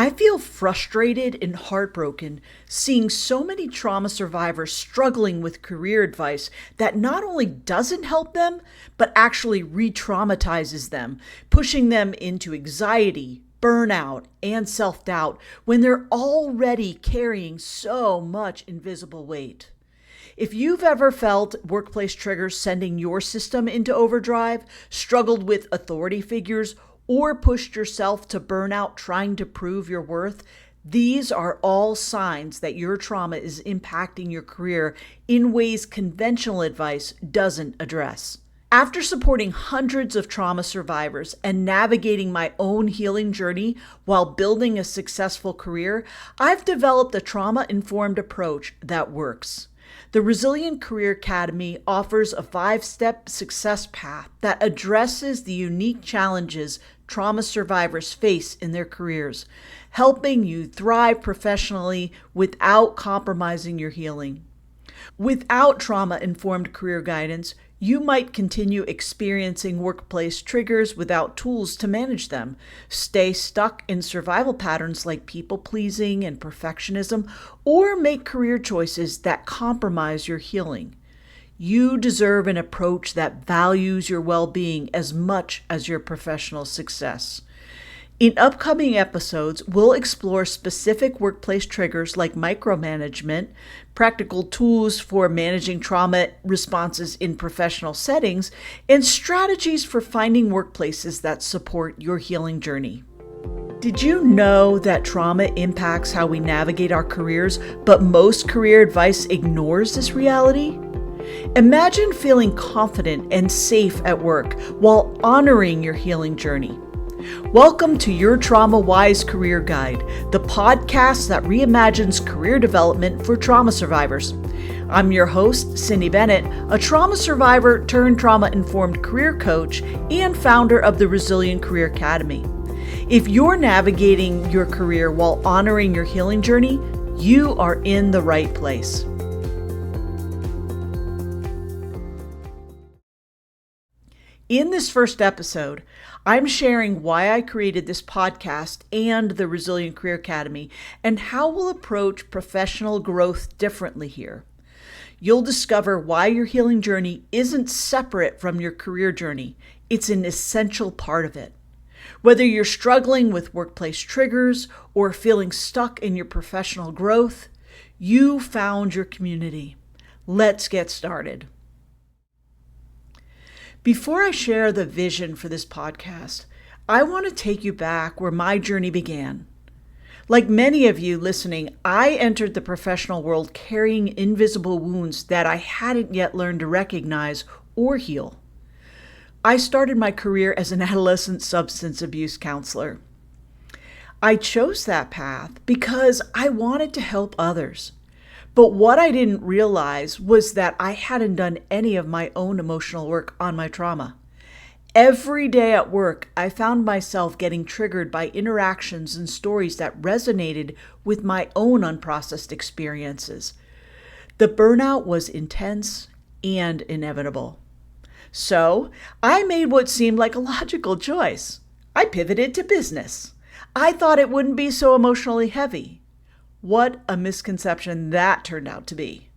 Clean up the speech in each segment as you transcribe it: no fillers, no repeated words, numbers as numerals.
I feel frustrated and heartbroken seeing so many trauma survivors struggling with career advice that not only doesn't help them, but actually re-traumatizes them, pushing them into anxiety, burnout, and self-doubt when they're already carrying so much invisible weight. If you've ever felt workplace triggers sending your system into overdrive, struggled with authority figures, or pushed yourself to burnout trying to prove your worth, these are all signs that your trauma is impacting your career in ways conventional advice doesn't address. After supporting hundreds of trauma survivors and navigating my own healing journey while building a successful career, I've developed a trauma-informed approach that works. The Resilient Career Academy offers a 5-step success path that addresses the unique challenges trauma survivors face in their careers, helping you thrive professionally without compromising your healing. Without trauma-informed career guidance, you might continue experiencing workplace triggers without tools to manage them, stay stuck in survival patterns like people-pleasing and perfectionism, or make career choices that compromise your healing. You deserve an approach that values your well-being as much as your professional success. In upcoming episodes, we'll explore specific workplace triggers like micromanagement, practical tools for managing trauma responses in professional settings, and strategies for finding workplaces that support your healing journey. Did you know that trauma impacts how we navigate our careers, but most career advice ignores this reality? Imagine feeling confident and safe at work while honoring your healing journey. Welcome to Your Trauma Wise Career Guide, the podcast that reimagines career development for trauma survivors. I'm your host, Cyndi Bennett, a trauma survivor turned trauma-informed career coach and founder of the Resilient Career Academy. If you're navigating your career while honoring your healing journey, you are in the right place. In this first episode, I'm sharing why I created this podcast and the Resilient Career Academy and how we'll approach professional growth differently here. You'll discover why your healing journey isn't separate from your career journey. It's an essential part of it. Whether you're struggling with workplace triggers or feeling stuck in your professional growth, you found your community. Let's get started. Before I share the vision for this podcast, I want to take you back where my journey began. Like many of you listening, I entered the professional world carrying invisible wounds that I hadn't yet learned to recognize or heal. I started my career as an adolescent substance abuse counselor. I chose that path because I wanted to help others. But what I didn't realize was that I hadn't done any of my own emotional work on my trauma. Every day at work, I found myself getting triggered by interactions and stories that resonated with my own unprocessed experiences. The burnout was intense and inevitable. So I made what seemed like a logical choice. I pivoted to business. I thought it wouldn't be so emotionally heavy. What a misconception that turned out to be.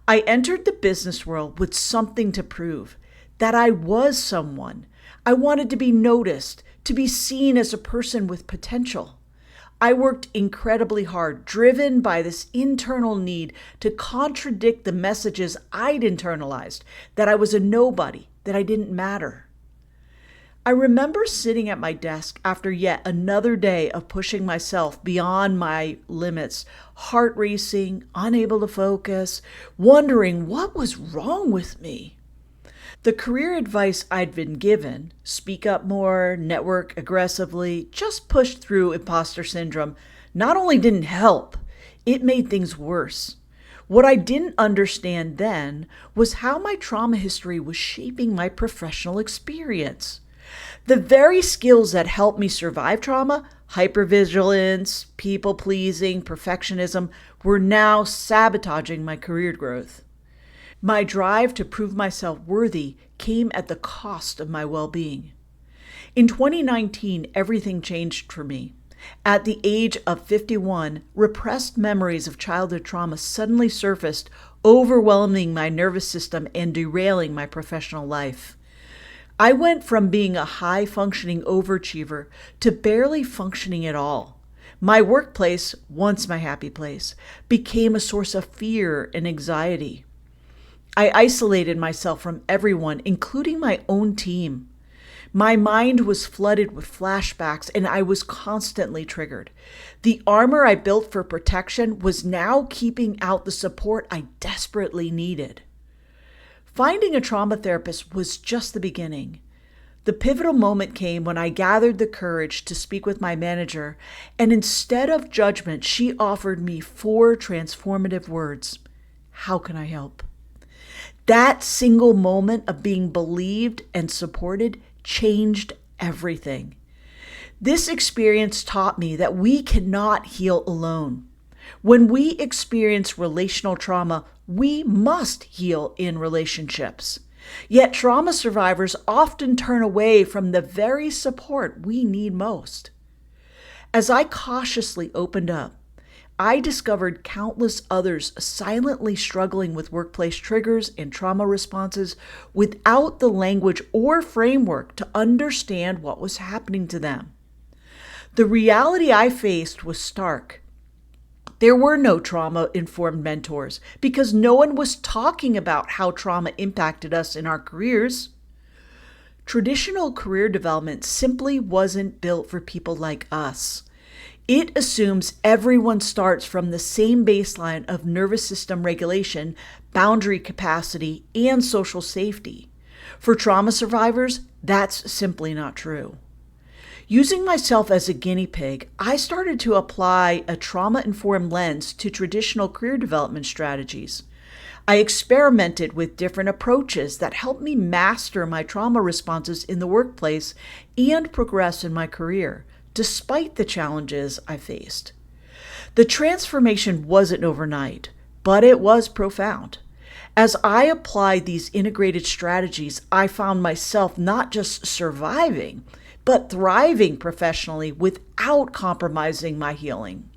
I entered the business world with something to prove, that I was someone. I wanted to be noticed, to be seen as a person with potential. I worked incredibly hard, driven by this internal need to contradict the messages I'd internalized, that I was a nobody, that I didn't matter. I remember sitting at my desk after yet another day of pushing myself beyond my limits, heart racing, unable to focus, wondering what was wrong with me. The career advice I'd been given, speak up more, network aggressively, just push through imposter syndrome, not only didn't help, it made things worse. What I didn't understand then was how my trauma history was shaping my professional experience. The very skills that helped me survive trauma, hypervigilance, people-pleasing, perfectionism, were now sabotaging my career growth. My drive to prove myself worthy came at the cost of my well-being. In 2019, everything changed for me. At the age of 51, repressed memories of childhood trauma suddenly surfaced, overwhelming my nervous system and derailing my professional life. I went from being a high-functioning overachiever to barely functioning at all. My workplace, once my happy place, became a source of fear and anxiety. I isolated myself from everyone, including my own team. My mind was flooded with flashbacks, and I was constantly triggered. The armor I built for protection was now keeping out the support I desperately needed. Finding a trauma therapist was just the beginning. The pivotal moment came when I gathered the courage to speak with my manager, and instead of judgment, she offered me 4 transformative words. How can I help? That single moment of being believed and supported changed everything. This experience taught me that we cannot heal alone. When we experience relational trauma, we must heal in relationships. Yet trauma survivors often turn away from the very support we need most. As I cautiously opened up, I discovered countless others silently struggling with workplace triggers and trauma responses without the language or framework to understand what was happening to them. The reality I faced was stark. There were no trauma-informed mentors because no one was talking about how trauma impacted us in our careers. Traditional career development simply wasn't built for people like us. It assumes everyone starts from the same baseline of nervous system regulation, boundary capacity, and social safety. For trauma survivors, that's simply not true. Using myself as a guinea pig, I started to apply a trauma-informed lens to traditional career development strategies. I experimented with different approaches that helped me master my trauma responses in the workplace and progress in my career, despite the challenges I faced. The transformation wasn't overnight, but it was profound. As I applied these integrated strategies, I found myself not just surviving, but thriving professionally without compromising my healing.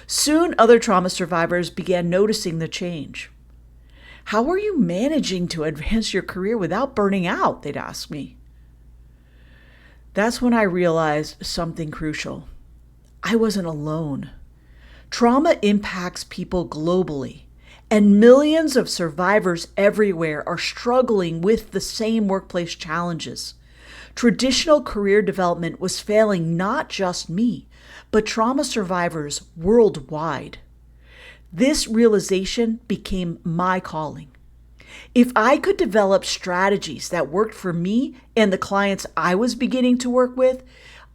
Soon, other trauma survivors began noticing the change. How are you managing to advance your career without burning out? They'd ask me. That's when I realized something crucial. I wasn't alone. Trauma impacts people globally, and millions of survivors everywhere are struggling with the same workplace challenges. Traditional career development was failing not just me, but trauma survivors worldwide. This realization became my calling. If I could develop strategies that worked for me and the clients I was beginning to work with,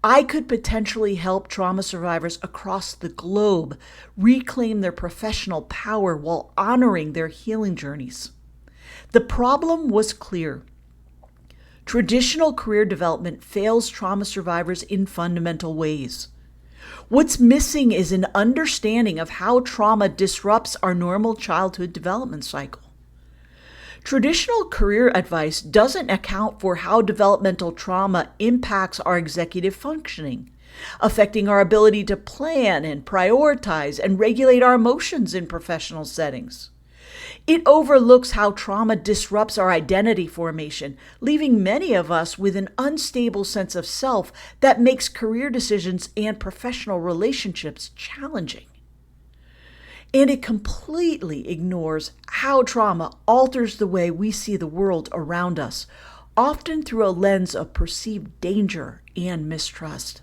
I could potentially help trauma survivors across the globe reclaim their professional power while honoring their healing journeys. The problem was clear. Traditional career development fails trauma survivors in fundamental ways. What's missing is an understanding of how trauma disrupts our normal childhood development cycle. Traditional career advice doesn't account for how developmental trauma impacts our executive functioning, affecting our ability to plan and prioritize and regulate our emotions in professional settings. It overlooks how trauma disrupts our identity formation, leaving many of us with an unstable sense of self that makes career decisions and professional relationships challenging. And it completely ignores how trauma alters the way we see the world around us, often through a lens of perceived danger and mistrust.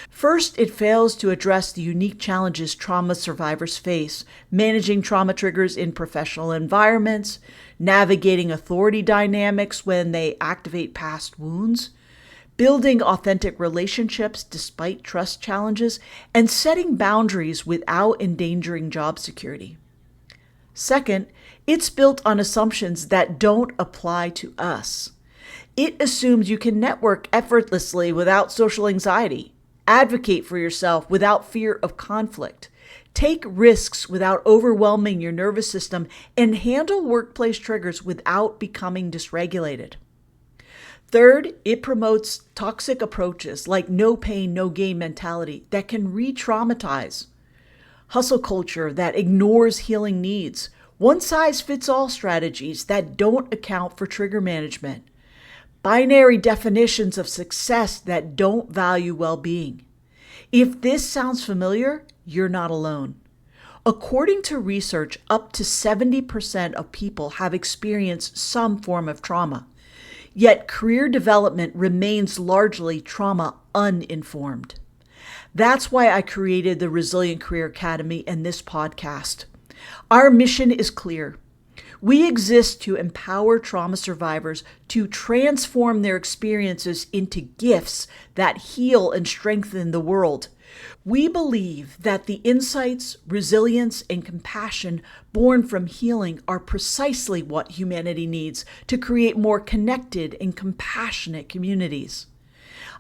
First, it fails to address the unique challenges trauma survivors face, managing trauma triggers in professional environments, navigating authority dynamics when they activate past wounds, building authentic relationships despite trust challenges, and setting boundaries without endangering job security. Second, it's built on assumptions that don't apply to us. It assumes you can network effortlessly without social anxiety, advocate for yourself without fear of conflict, take risks without overwhelming your nervous system, and handle workplace triggers without becoming dysregulated. Third, it promotes toxic approaches like no pain, no gain mentality that can re-traumatize. Hustle culture that ignores healing needs. One-size-fits-all strategies that don't account for trigger management. Binary definitions of success that don't value well-being. If this sounds familiar, you're not alone. According to research, up to 70% of people have experienced some form of trauma. Yet career development remains largely trauma uninformed. That's why I created the Resilient Career Academy and this podcast. Our mission is clear. We exist to empower trauma survivors to transform their experiences into gifts that heal and strengthen the world. We believe that the insights, resilience, and compassion born from healing are precisely what humanity needs to create more connected and compassionate communities.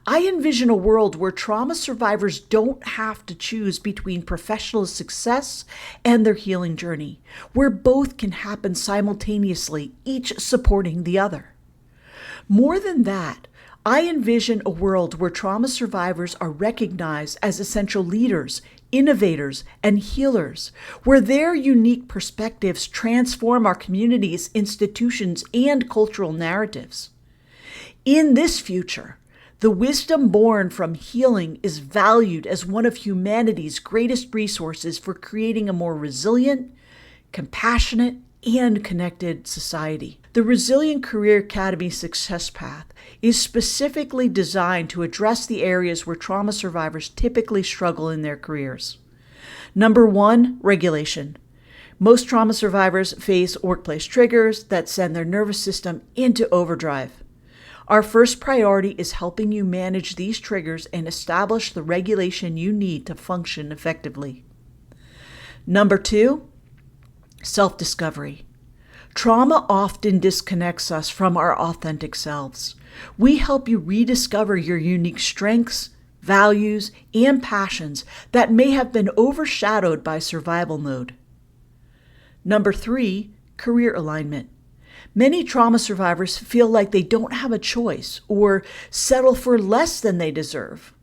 I envision a world where trauma survivors don't have to choose between professional success and their healing journey, where both can happen simultaneously, each supporting the other. More than that, I envision a world where trauma survivors are recognized as essential leaders, innovators, and healers, where their unique perspectives transform our communities, institutions, and cultural narratives. In this future, the wisdom born from healing is valued as one of humanity's greatest resources for creating a more resilient, compassionate, and connected society. The Resilient Career Academy Success Path is specifically designed to address the areas where trauma survivors typically struggle in their careers. Number one, regulation. Most trauma survivors face workplace triggers that send their nervous system into overdrive. Our first priority is helping you manage these triggers and establish the regulation you need to function effectively. Number two, self-discovery. Trauma often disconnects us from our authentic selves. We help you rediscover your unique strengths, values, and passions that may have been overshadowed by survival mode. Number three, career alignment. Many trauma survivors feel like they don't have a choice or settle for less than they deserve.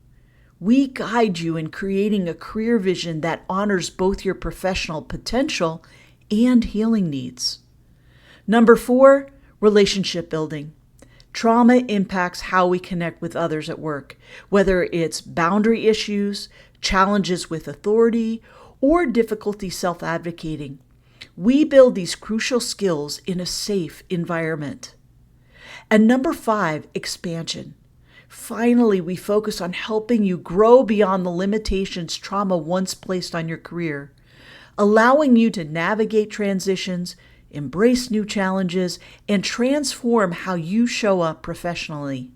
We guide you in creating a career vision that honors both your professional potential and healing needs. Number four, relationship building. Trauma impacts how we connect with others at work, whether it's boundary issues, challenges with authority, or difficulty self-advocating. We build these crucial skills in a safe environment. And number five, expansion. Finally, we focus on helping you grow beyond the limitations trauma once placed on your career, allowing you to navigate transitions, embrace new challenges, and transform how you show up professionally.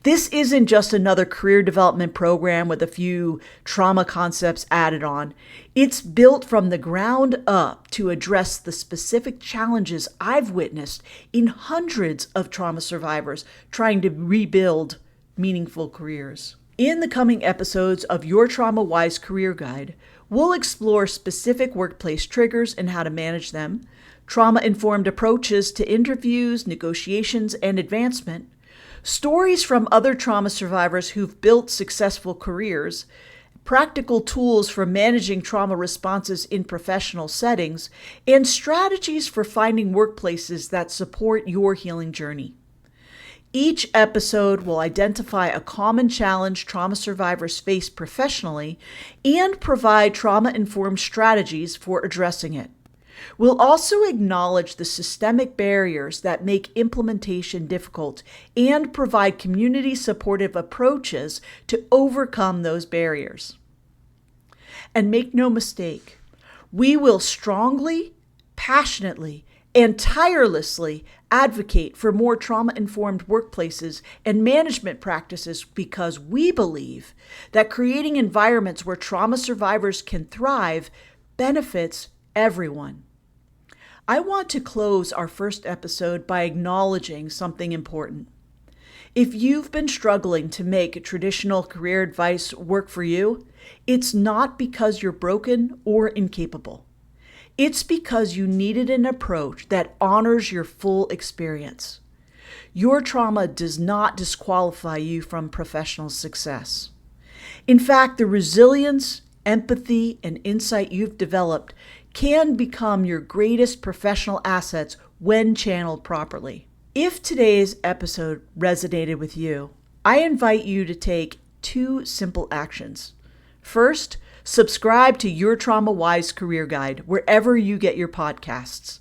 This isn't just another career development program with a few trauma concepts added on. It's built from the ground up to address the specific challenges I've witnessed in hundreds of trauma survivors trying to rebuild meaningful careers. In the coming episodes of Your Trauma-Wise Career Guide, we'll explore specific workplace triggers and how to manage them, trauma-informed approaches to interviews, negotiations, and advancement, stories from other trauma survivors who've built successful careers, practical tools for managing trauma responses in professional settings, and strategies for finding workplaces that support your healing journey. Each episode will identify a common challenge trauma survivors face professionally and provide trauma-informed strategies for addressing it. We'll also acknowledge the systemic barriers that make implementation difficult and provide community-supportive approaches to overcome those barriers. And make no mistake, we will strongly, passionately, and tirelessly advocate for more trauma-informed workplaces and management practices because we believe that creating environments where trauma survivors can thrive benefits everyone. I want to close our first episode by acknowledging something important. If you've been struggling to make traditional career advice work for you, it's not because you're broken or incapable. It's because you needed an approach that honors your full experience. Your trauma does not disqualify you from professional success. In fact, the resilience, empathy, and insight you've developed can become your greatest professional assets when channeled properly. If today's episode resonated with you, I invite you to take 2 simple actions. First, subscribe to Your Trauma Wise Career Guide wherever you get your podcasts.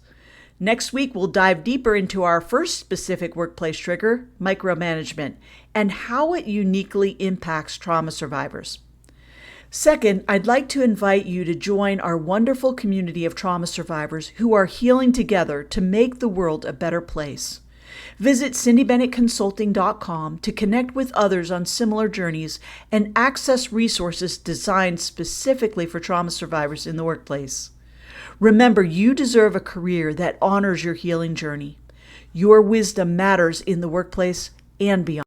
Next week, we'll dive deeper into our first specific workplace trigger, micromanagement, and how it uniquely impacts trauma survivors. Second, I'd like to invite you to join our wonderful community of trauma survivors who are healing together to make the world a better place. Visit CindyBennettConsulting.com to connect with others on similar journeys and access resources designed specifically for trauma survivors in the workplace. Remember, you deserve a career that honors your healing journey. Your wisdom matters in the workplace and beyond.